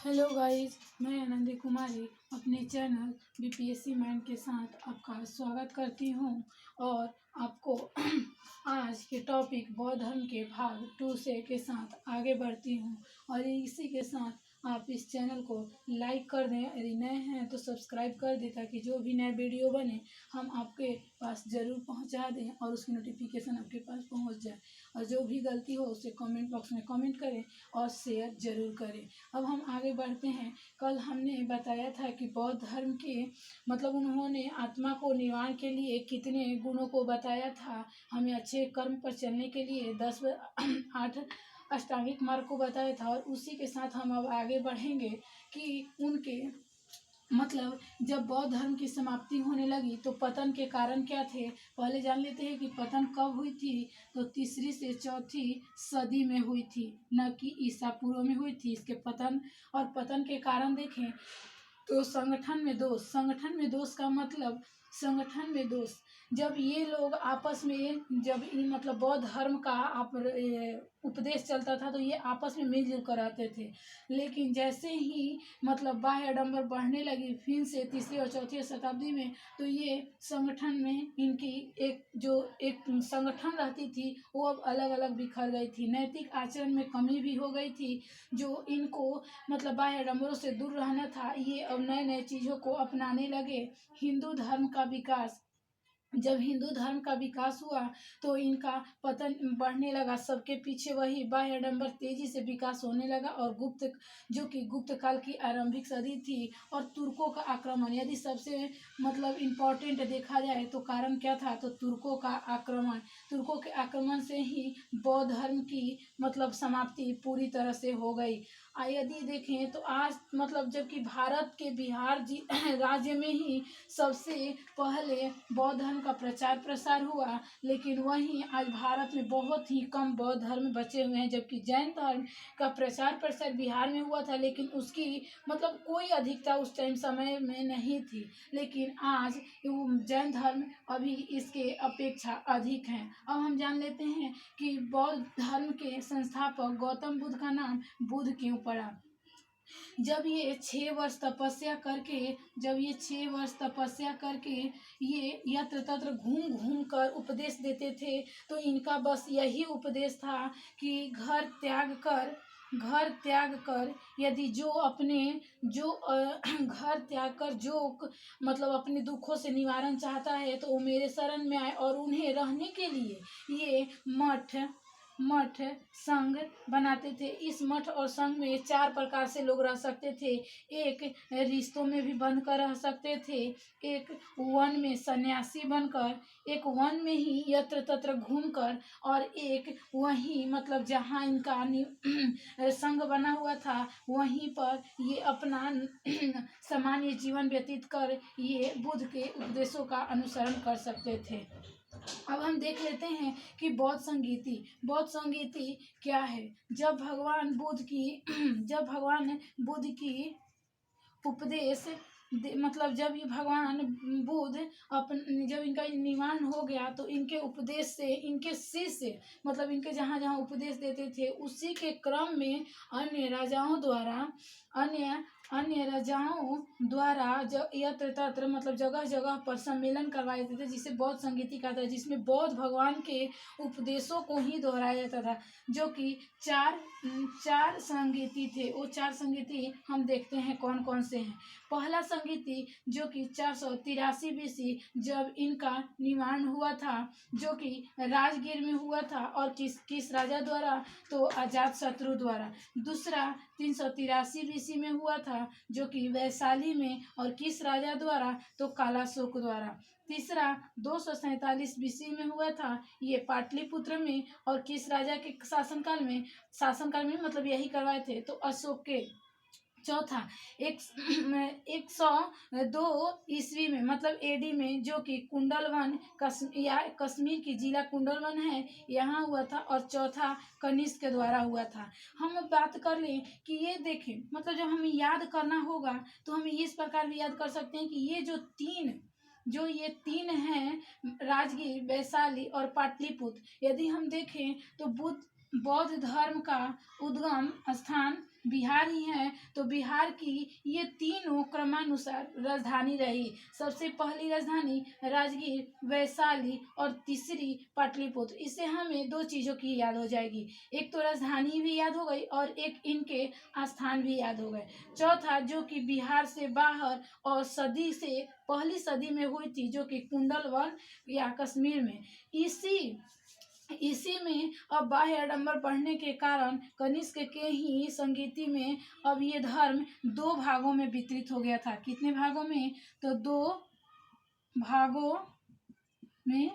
Hello guys, मैं आनंदी कुमारी अपने channel BPSC mind के साथ आपका स्वागत करती हूं और आपको आज के टॉपिक बौद्ध धर्म के भाग 2 से के साथ आगे बढ़ती हूं। और इसी के साथ आप इस चैनल को लाइक कर दें, यदि नए हैं तो सब्सक्राइब कर दें ताकि जो भी नए वीडियो बने हम आपके पास ज़रूर पहुंचा दें और उसकी नोटिफिकेशन आपके पास पहुंच जाए। और जो भी गलती हो उसे कमेंट बॉक्स में कमेंट करें और शेयर ज़रूर करें। अब हम आगे बढ़ते हैं। कल हमने बताया था कि बौद्ध धर्म के उन्होंने आत्मा को निर्वाण के लिए कितने गुणों को बताया था। हमें अच्छे कर्म पर चलने के लिए 8 अष्टांगिक मार्ग को बताया था। और उसी के साथ हम अब आगे बढ़ेंगे कि उनके जब बौद्ध धर्म की समाप्ति होने लगी तो पतन के कारण क्या थे। पहले जान लेते हैं कि पतन कब हुई थी। तो 3री से 4थी सदी में हुई थी, न कि ईसा पूर्व में हुई थी। इसके पतन के कारण देखें तो संगठन में दोष का मतलब संगठन में दोष। जब ये लोग आपस में जब बौद्ध धर्म का उपदेश चलता था तो ये आपस में मिलजुल कर रहते थे। लेकिन जैसे ही बाह्य आडंबर बढ़ने लगी फिर से 3री और 4थी शताब्दी में, तो ये संगठन में इनकी एक संगठन रहती थी वो अब अलग अलग बिखर गई थी। नैतिक आचरण में कमी भी हो गई थी। जो इनको बाह्य आडंबरों से दूर रहना था, ये अब नए नए चीज़ों को अपनाने लगे। जब हिंदू धर्म का विकास हुआ तो इनका पतन बढ़ने लगा। सबके पीछे वही बाह्य आडंबर तेजी से विकास होने लगा। और गुप्त काल की आरंभिक सदी थी। और तुर्कों का आक्रमण, यदि सबसे इम्पोर्टेंट देखा जाए तो कारण क्या था, तो तुर्कों के आक्रमण से ही बौद्ध धर्म की समाप्ति पूरी तरह से हो गई। यदि देखें तो आज जबकि भारत के बिहार राज्य में ही सबसे पहले बौद्ध धर्म का प्रचार प्रसार हुआ, लेकिन वहीं आज भारत में बहुत ही कम बौद्ध धर्म बचे हुए हैं। जबकि जैन धर्म का प्रचार प्रसार बिहार में हुआ था, लेकिन उसकी कोई अधिकता उस टाइम समय में नहीं थी। लेकिन आज जैन धर्म अभी इसके अपेक्षा अधिक हैं। अब हम जान लेते हैं कि बौद्ध धर्म के संस्थापक गौतम बुद्ध का नाम बुद्ध क्यों पड़ा। जब ये 6 वर्ष तपस्या करके ये यत्र तत्र घूम कर उपदेश देते थे, तो इनका बस यही उपदेश था कि घर त्याग कर यदि घर त्याग कर जो अपने दुखों से निवारण चाहता है तो वो मेरे शरण में आए। और उन्हें रहने के लिए ये मठ संघ बनाते थे। इस मठ और संघ में 4 प्रकार से लोग रह सकते थे। एक रिश्तों में भी बंध कर रह सकते थे, एक वन में सन्यासी बनकर, एक वन में ही यत्र तत्र घूमकर, और एक वहीं जहाँ इनका संघ बना हुआ था वहीं पर ये अपना सामान्य जीवन व्यतीत कर ये बुद्ध के उपदेशों का अनुसरण कर सकते थे। अब हम देख लेते हैं कि बौद्ध संगीति क्या है। जब भगवान बुद्ध की उपदेश जब ये भगवान बुद्ध जब इनका निर्माण हो गया तो इनके उपदेश से इनके शिष्य इनके जहाँ जहाँ उपदेश देते थे उसी के क्रम में अन्य राजाओं द्वारा यत्र तत्र जगह जगह पर सम्मेलन करवाए जाते थे, जिसे बौद्ध संगीति कहता है, जिसमें बौद्ध भगवान के उपदेशों को ही दोहराया जाता था। जो कि चार संगीति थे। वो 4 संगीति हम देखते हैं कौन कौन से हैं। पहला संगीति जो कि 483 BC जब इनका निर्माण हुआ था, जो कि राजगीर में हुआ था। और किस राजा द्वारा, तो अजातशत्रु द्वारा। दूसरा 383 BC में हुआ था, जो कि वैशाली में, और किस राजा द्वारा, तो कालाशोक द्वारा। तीसरा 247 BC में हुआ था, ये पाटलिपुत्र में, और किस राजा के शासनकाल में यही करवाए थे, तो अशोक के। चौथा 102 ईस्वी में एडी में, जो कि कुंडलवन कश्मीर की जिला कुंडलवन है, यहाँ हुआ था। और चौथा कनिष्क के द्वारा हुआ था। हम बात कर लें कि ये देखें जब हमें याद करना होगा तो हम इस प्रकार भी याद कर सकते हैं कि ये ये तीन हैं, राजगीर, वैशाली और पाटलिपुत्र। यदि हम देखें तो बौद्ध धर्म का उद्गम स्थान बिहार ही है, तो बिहार की ये तीनों क्रमानुसार राजधानी रही। सबसे पहली राजधानी राजगीर, वैशाली और तीसरी पाटलिपुत्र। इससे हमें दो चीज़ों की याद हो जाएगी, एक तो राजधानी भी याद हो गई और एक इनके स्थान भी याद हो गए। चौथा जो कि बिहार से बाहर और सदी से पहली सदी में हुई थी, जो कि कुंडलवन या कश्मीर में। इसी में अब बाह्य आडंबर बढ़ने के कारण कनिष्क के ही संगीति में अब ये धर्म दो भागों में वितरित हो गया था। कितने भागों में? तो दो भागों में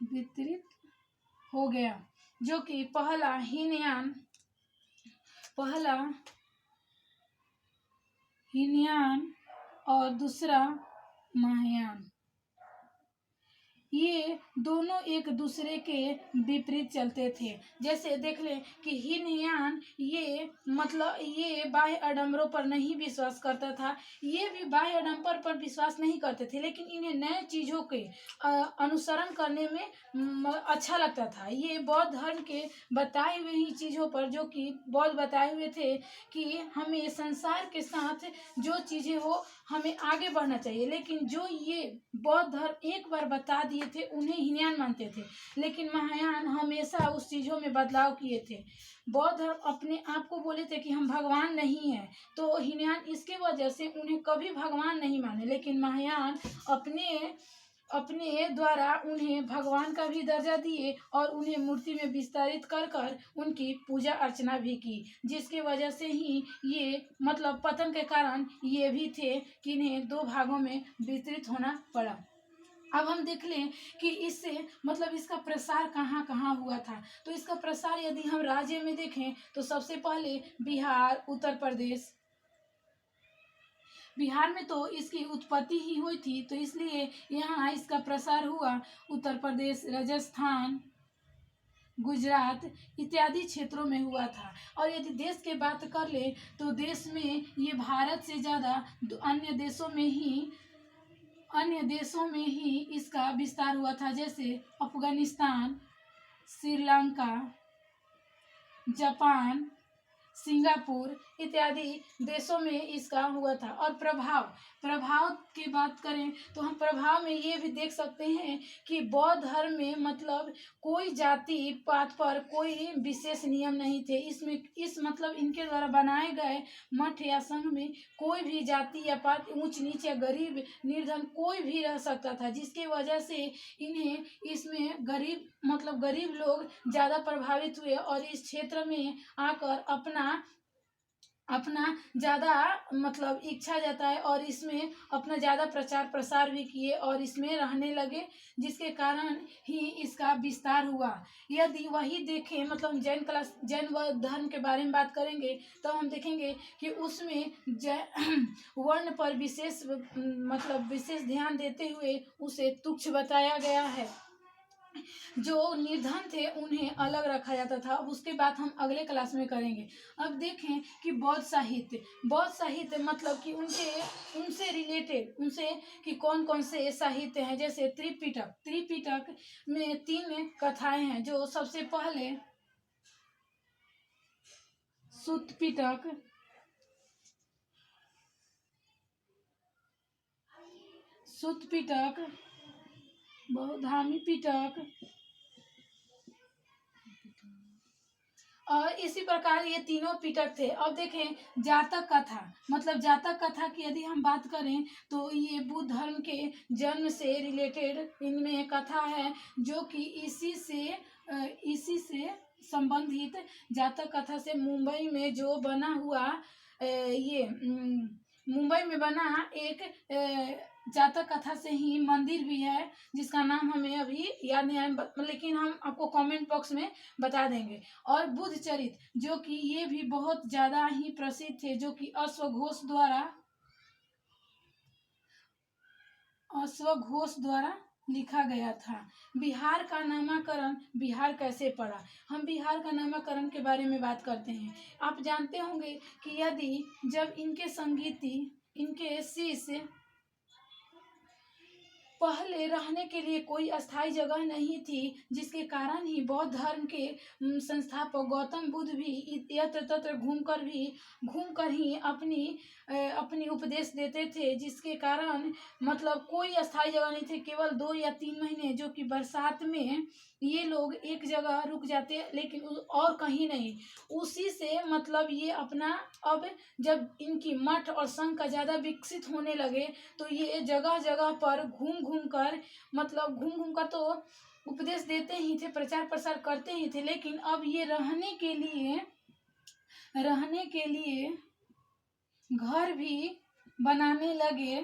वितरित हो गया, जो कि पहला हीनयान और दूसरा महायान। ये दोनों एक दूसरे के विपरीत चलते थे। जैसे देख लें कि हीनयान ये मतलब ये बाह्य आडंबरों पर नहीं विश्वास करता था, ये भी बाह्य आडंबर पर विश्वास नहीं करते थे, लेकिन इन्हें नए चीज़ों के अनुसरण करने में अच्छा लगता था। ये बौद्ध धर्म के बताए हुए ही चीज़ों पर, जो कि बौद्ध बताए हुए थे कि हमें संसार के साथ जो चीज़ें हो हमें आगे बढ़ना चाहिए, लेकिन जो ये बौद्ध धर्म एक बार बता दिए थे उन्हें हीनयान मानते थे, लेकिन महायान हमेशा उस चीज़ों में बदलाव किए थे। बौद्ध धर्म अपने आप को बोले थे कि हम भगवान नहीं हैं, तो हीनयान इसके वजह से उन्हें कभी भगवान नहीं माने, लेकिन महायान अपने द्वारा उन्हें भगवान का भी दर्जा दिए और उन्हें मूर्ति में विस्तारित कर कर उनकी पूजा अर्चना भी की, जिसके वजह से ही ये मतलब पतन के कारण ये भी थे कि इन्हें दो भागों में वितरित होना पड़ा। अब हम देख लें कि इससे मतलब इसका प्रसार कहाँ कहाँ हुआ था। तो इसका प्रसार यदि हम राज्य में देखें तो सबसे पहले बिहार, उत्तर प्रदेश। बिहार में तो इसकी उत्पत्ति ही हुई थी, तो इसलिए यहाँ इसका प्रसार हुआ। उत्तर प्रदेश, राजस्थान, गुजरात इत्यादि क्षेत्रों में हुआ था। और यदि देश की बात कर ले तो देश में ये भारत से ज़्यादा अन्य देशों में ही इसका विस्तार हुआ था, जैसे अफगानिस्तान, श्रीलंका, जापान, सिंगापुर इत्यादि देशों में इसका हुआ था। और प्रभाव की बात करें तो हम प्रभाव में ये भी देख सकते हैं कि बौद्ध धर्म में मतलब कोई जाति पात पर कोई विशेष नियम नहीं थे। इस मतलब इनके द्वारा बनाए गए मठ या संघ में कोई भी जाति या पात, ऊंच नीच या गरीब निर्धन कोई भी रह सकता था, जिसके वजह से इन्हें इसमें गरीब लोग ज़्यादा प्रभावित हुए और इस क्षेत्र में आकर अपना ज़्यादा मतलब इच्छा जताए और इसमें अपना ज़्यादा प्रचार प्रसार भी किए और इसमें रहने लगे, जिसके कारण ही इसका विस्तार हुआ। यदि वही देखें मतलब जैन धर्म के बारे में बात करेंगे तो हम देखेंगे कि उसमें वर्ण पर विशेष ध्यान देते हुए उसे तुच्छ बताया गया है। जो निर्धन थे उन्हें अलग रखा जाता था। अब उसके बाद हम अगले क्लास में करेंगे। अब देखें कि बौद्ध साहित्य मतलब कि उनसे रिलेटेड कि कौन कौन से साहित्य हैं। जैसे त्रिपिटक में 3 कथाएं हैं। जो सबसे पहले सुत्त पिटक, बौधामी पिटक और इसी प्रकार ये तीनों पिटक थे। अब देखें जातक कथा की यदि हम बात करें तो ये बुद्ध धर्म के जन्म से रिलेटेड इनमें कथा है, जो कि इसी से संबंधित जातक कथा से मुंबई में जो बना हुआ मुंबई में बना एक जातक कथा से ही मंदिर भी है, जिसका नाम हमें अभी याद नहीं आया, लेकिन हम आपको कमेंट बॉक्स में बता देंगे। और बुद्ध चरित, जो कि ये भी बहुत ज़्यादा ही प्रसिद्ध थे, जो कि अश्वघोष द्वारा लिखा गया था। बिहार का नामकरण बिहार कैसे पड़ा? हम बिहार का नामकरण के बारे में बात करते हैं। आप जानते होंगे कि जब इनके शिष्य पहले रहने के लिए कोई अस्थायी जगह नहीं थी, जिसके कारण ही बौद्ध धर्म के संस्थापक गौतम बुद्ध भी यत्र तत्र घूमकर ही अपनी उपदेश देते थे, जिसके कारण मतलब कोई अस्थायी जगह नहीं थी। केवल 2 या 3 महीने, जो कि बरसात में ये लोग एक जगह रुक जाते, लेकिन और कहीं नहीं। उसी से मतलब ये अपना, अब जब इनकी मठ और संघ का ज़्यादा विकसित होने लगे तो ये जगह जगह पर घूम घूम कर तो उपदेश देते ही थे, प्रचार प्रसार करते ही थे, लेकिन अब ये रहने के लिए घर भी बनाने लगे,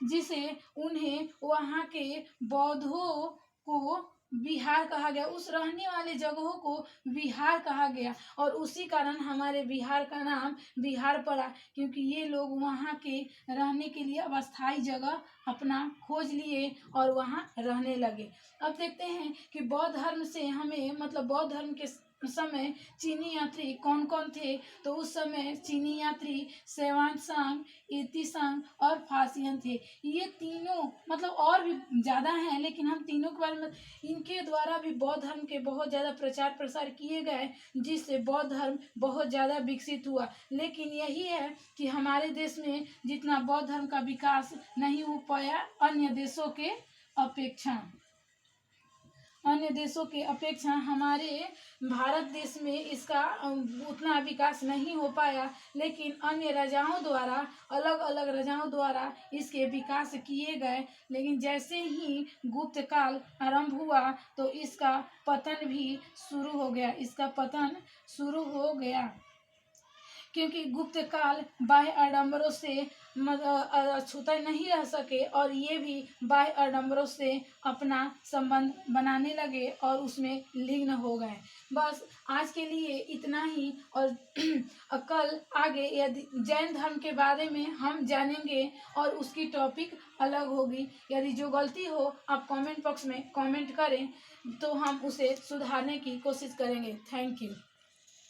जिसे उन्हें वहाँ के बौद्धों को विहार कहा गया। उस रहने वाले जगहों को विहार कहा गया, और उसी कारण हमारे बिहार का नाम बिहार पड़ा, क्योंकि ये लोग वहाँ के रहने के लिए अब अस्थायी जगह अपना खोज लिए और वहाँ रहने लगे। अब देखते हैं कि बौद्ध धर्म से हमें मतलब बौद्ध धर्म के समय चीनी यात्री कौन कौन थे। तो उस समय चीनी यात्री सेवांग, इर्तिशंग और फासियन थे। ये तीनों मतलब और भी ज़्यादा हैं, लेकिन हम तीनों के बारे में, इनके द्वारा भी बौद्ध धर्म के बहुत ज़्यादा प्रचार प्रसार किए गए, जिससे बौद्ध धर्म बहुत ज़्यादा विकसित हुआ। लेकिन यही है कि हमारे देश में जितना बौद्ध धर्म का विकास नहीं हो पाया अन्य देशों के अपेक्षा हमारे भारत देश में इसका उतना विकास नहीं हो पाया। लेकिन अन्य राजाओं द्वारा, अलग अलग राजाओं द्वारा इसके विकास किए गए। लेकिन जैसे ही गुप्त काल आरंभ हुआ तो इसका पतन भी शुरू हो गया, क्योंकि गुप्त काल बाह्य आडंबरों से छूता नहीं रह सके, और ये भी बाह्य आडंबरों से अपना संबंध बनाने लगे और उसमें लीन हो गए। बस आज के लिए इतना ही, और कल आगे यदि जैन धर्म के बारे में हम जानेंगे और उसकी टॉपिक अलग होगी। यदि जो गलती हो आप कमेंट बॉक्स में कमेंट करें तो हम उसे सुधारने की कोशिश करेंगे। Thank you.